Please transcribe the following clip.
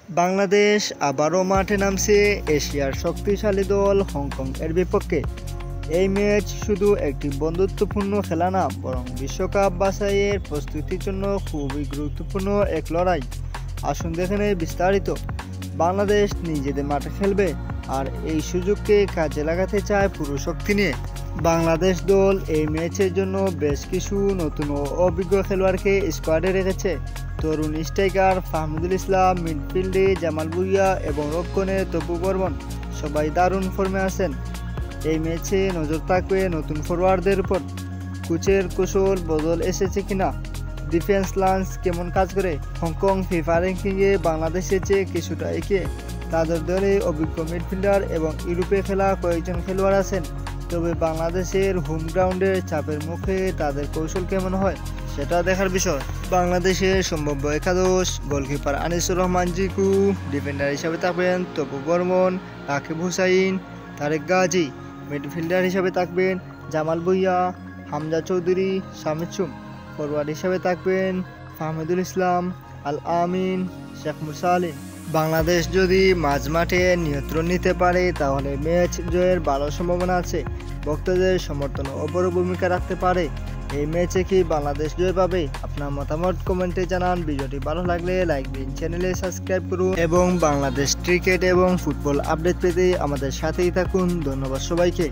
বাংলাদেশ আবারও মাঠে নামছে এশিয়ার শক্তিশালী দল হংকং এর বিপক্ষে। এই ম্যাচ শুধু একটি বন্ধুত্বপূর্ণ খেলা না, বরং বিশ্বকাপ বাছাইয়ের প্রস্তুতির জন্য খুবই গুরুত্বপূর্ণ এক লড়াই। আসুন দেখে নেই বিস্তারিত। বাংলাদেশ নিজেদের মাঠে খেলবে আর এই সুযোগকে কাজে লাগাতে চায় পুরো শক্তি নিয়ে। বাংলাদেশ দল এই ম্যাচের জন্য বেশ কিছু নতুন ও অভিজ্ঞ খেলোয়াড়কে স্কোয়াডে রেখেছে। তরুণ স্ট্রাইকার ফাহমিদুল ইসলাম, মিডফিল্ডে জামাল ভুঁইয়া এবং রক্ষণে তপু বর্মন সবাই দারুণ ফর্মে আছেন। এই ম্যাচে নজর থাকবে নতুন ফরোয়ার্ডদের উপর। কোচের কৌশল বদল এসেছে কিনা, ডিফেন্স লাইন কেমন কাজ করে। হংকং ফিফা র্যাঙ্কিংয়ে বাংলাদেশের চেয়ে কিছুটা এগিয়ে। তাদের দলে অভিজ্ঞ মিডফিল্ডার এবং ইউরোপে খেলা কয়েকজন খেলোয়াড় আছেন। তবে বাংলাদেশের হোম গ্রাউন্ডের চাপের মুখে তাদের কৌশল কেমন হয় সেটা দেখার বিষয়। বাংলাদেশের সম্ভাব্য একাদশ: গোলকিপার আনিসুর রহমান জিকু, ডিফেন্ডার হিসাবে থাকবেন তপু বর্মন, রাকিব হুসাইন, তারেক গাজী। মিডফিল্ডার হিসাবে থাকবেন জামাল ভুঁইয়া, হামজা চৌধুরী, শামিদ সুম। ফরওয়ার্ড হিসাবে থাকবেন ফাহমিদুল ইসলাম, আল আমিন, শেখ মুসা আলীম। বাংলাদেশ যদি মাঝমাঠে নিয়ন্ত্রণ নিতে পারে তাহলে ম্যাচ জয়ের ভালো সম্ভাবনা আছে। ভক্তদের সমর্থন ও বড় ভূমিকা রাখতে পারে। এই ম্যাচে কি বাংলাদেশ জয় পাবে? আপনার মতামত কমেন্টে জানান। ভিডিওটি ভালো লাগলে লাইক দিন, চ্যানেলে সাবস্ক্রাইব করুন এবং বাংলাদেশ ক্রিকেট এবং ফুটবল আপডেট পেতে আমাদের সাথেই থাকুন। ধন্যবাদ সবাইকে।